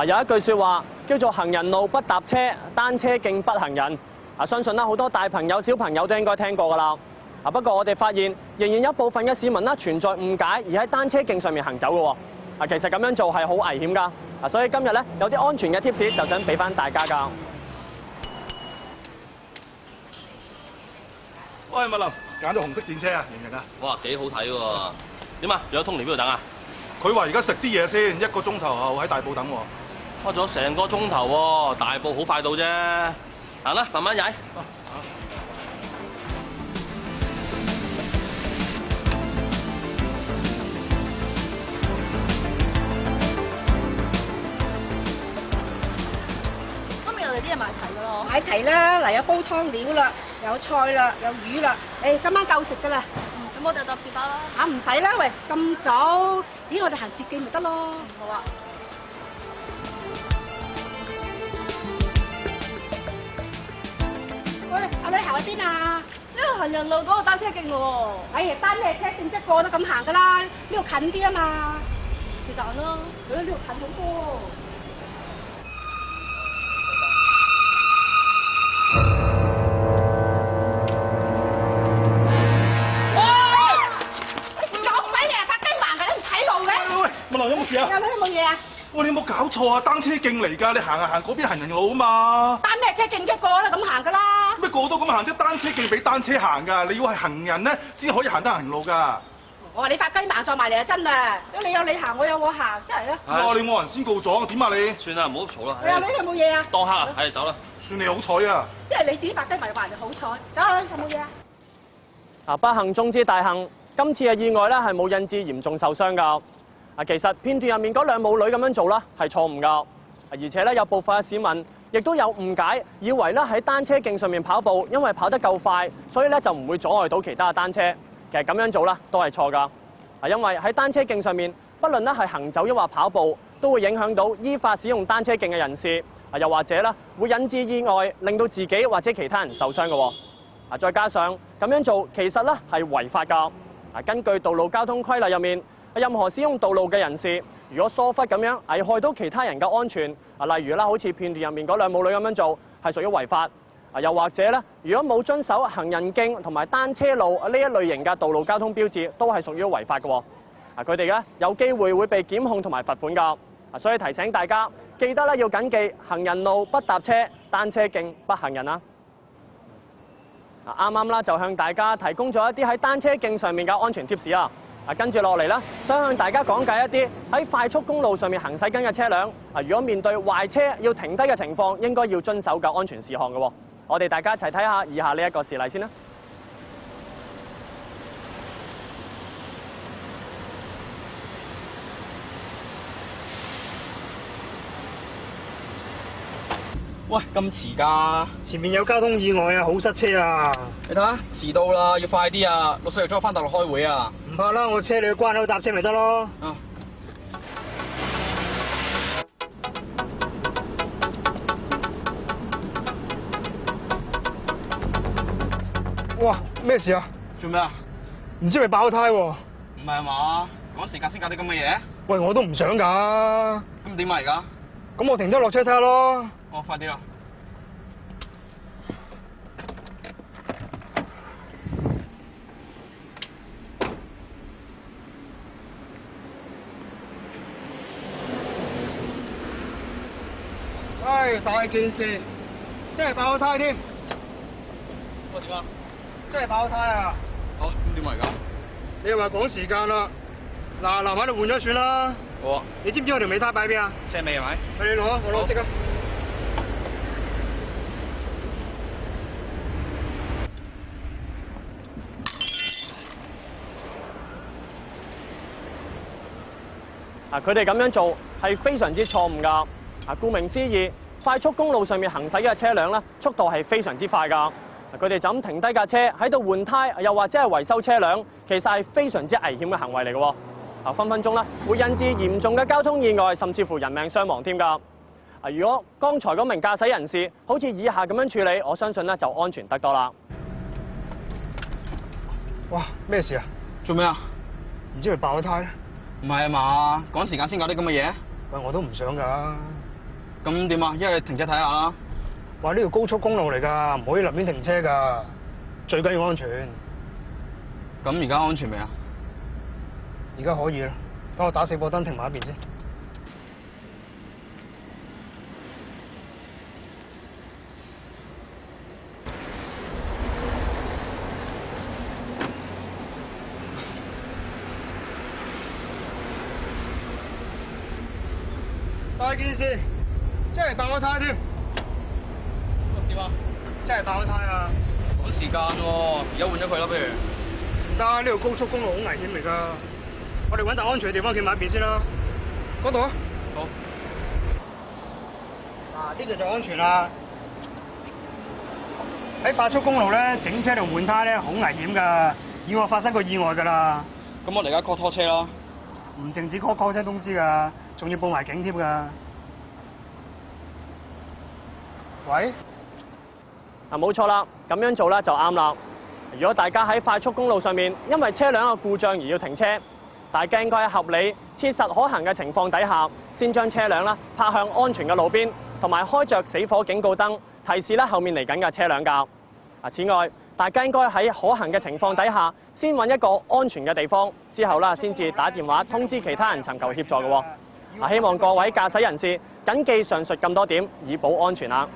有一句説話叫做行人路不搭車，單車徑不行人。相信好多大朋友小朋友都應該聽過㗎啦。不過我哋發現仍然有部分嘅市民存在誤解，而喺單車徑上面行走嘅喎。其實咁樣做係好危險㗎。所以今日有啲安全嘅 tips 就想俾翻大家㗎。喂，麥林，揀咗紅色戰車啊，型唔型啊？哇，幾好睇喎！點啊？仲有通嚟邊度等啊？佢話而家食啲嘢先，1個鐘頭後喺大埔等喎。哇，仲有成個鐘頭喎，大埔好快到啫。行啦，慢慢踩。啲嘢買齊噶咯，買齊啦！嗱，有煲湯料啦，有菜啦，有魚啦。今晚夠食噶啦。咁我哋搭士巴啦。嚇唔使啦，喂，咁早？咦，我哋行捷徑咪得咯。好啊。喂，阿女行去邊啊？呢個行人路嗰個單車徑喎。哎呀，單咩車徑啫？個個都咁行噶啦，呢度近啲啊嘛。是但啦。呢度近好多。麥林有冇事啊？有女有冇嘢啊？喂，你有冇搞錯啊？單車徑嚟㗎，你行行嗰邊行人路啊嘛。單咩車徑啫？個個都咁行㗎啦。咩個個都咁行啫？單車徑俾單車行㗎，你要係行人咧先可以行得行人路㗎。我話你發雞盲撞埋嚟啊！真啊！你有你行，我有我行，真係啊！哇！你冇人先告狀，點啊你？算啦，唔好嘈啦。有女有冇嘢啊？當黑啊，係走啦。算你好彩啊！即係你自己發雞迷話人哋好彩，走啦！有冇嘢啊？不幸中之大幸，今次嘅意外係冇引致嚴重受傷㗎。其實片段入面嗰兩母女咁樣做係錯誤㗎，而且有部分嘅市民亦都有誤解，以為喺單車徑上面跑步，因為跑得夠快，所以就唔會阻礙到其他嘅單車。其實咁樣做都係錯㗎，因為喺單車徑上面，不論係行走抑或跑步，都會影響到依法使用單車徑嘅人士，又或者會引致意外，令到自己或者其他人受傷嘅。再加上咁樣做其實係違法㗎。根據道路交通規例入面，任何使用道路嘅人士，如果疏忽咁樣危害到其他人嘅安全，例如好似片段入面嗰兩母女咁樣做，係屬於違法。又或者如果冇遵守行人徑同埋單車路呢一類型嘅道路交通標誌，都係屬於違法嘅。佢哋有機會會被檢控同埋罰款㗎。所以提醒大家記得要緊記行人路不搭車，單車徑不行人啦。啱啱就向大家提供咗一啲喺單車徑上面嘅安全貼士啊！跟住落嚟想向大家講解一啲喺快速公路上面行駛緊嘅車輛，如果面對壞車要停低嘅情況，應該要遵守嘅安全事項嘅。我哋大家一齊睇下以下呢一個示例先啦。喂，咁遲㗎？前面有交通意外啊，好塞車啊！你睇下，遲到啦，要快啲啊！老細約咗我返大陸開會啊！唔怕啦，我車你去關口搭車咪得咯。啊！哇，咩事啊？做咩啊？唔知咪爆胎喎？唔係嘛？趕時間先搞啲咁嘅嘢？喂，我都唔想㗎。咁點啊而家？咁我停低落車睇下咯。哦，快啲啦！唉，大件事，真係爆胎添。喂，點啊？真係爆胎啊！好，咁點啊而家？你又話趕時間啦，嗱，喺度換咗算啦。好啊。你知唔知我條尾胎擺邊啊？車尾係咪？係你攞啊，我攞即刻。佢哋咁樣做係非常之錯誤㗎。顧名思義，快速公路上面行駛嘅車輛速度係非常之快㗎。佢哋就咁停低架車喺度換胎，又或者係維修車輛，其實係非常之危險嘅行為嚟嘅。分分鐘會引致嚴重嘅交通意外，甚至乎人命傷亡添㗎。如果剛才嗰名駕駛人士好似以下咁樣處理，我相信就安全得多啦。哇，咩事啊？做咩啊？唔知佢爆咗胎咧？唔係啊嘛，趕時間先搞啲咁嘅嘢。喂，我都唔想㗎。咁點啊？一係停車睇下啦。話呢條高速公路嚟㗎，唔可以立亂停車㗎，最緊要安全。咁而家安全未啊？而家可以啦，等我打死火燈停埋一邊先。大件事，真係爆咗胎添！點啊？真係爆咗胎啊！趕時間喎，而家換咗佢啦，不如。唔得，呢條高速公路好危險嚟㗎。我哋揾笪安全嘅地方企埋一邊先啦。嗰度啊。好。嗱，呢度就安全啦。喺快速公路咧，整車同換胎咧好危險㗎，以往發生過意外㗎啦。咁我哋而家 call 拖車啦。唔淨止 call 車公司㗎，仲要報埋警添㗎。喂？冇錯啦，咁樣做咧就啱啦。如果大家喺快速公路上面因為車輛嘅故障而要停車，大家應該喺合理、切實可行嘅情況底下，先將車輛啦泊向安全嘅路邊，同埋開着死火警告燈，提示咧後面嚟緊嘅車輛㗎。此外，大家應該喺可行嘅情況底下，先揾一個安全嘅地方，之後啦先至打電話通知其他人尋求協助嘅喎。希望各位駕駛人士謹記上述咁多點，以保安全啊！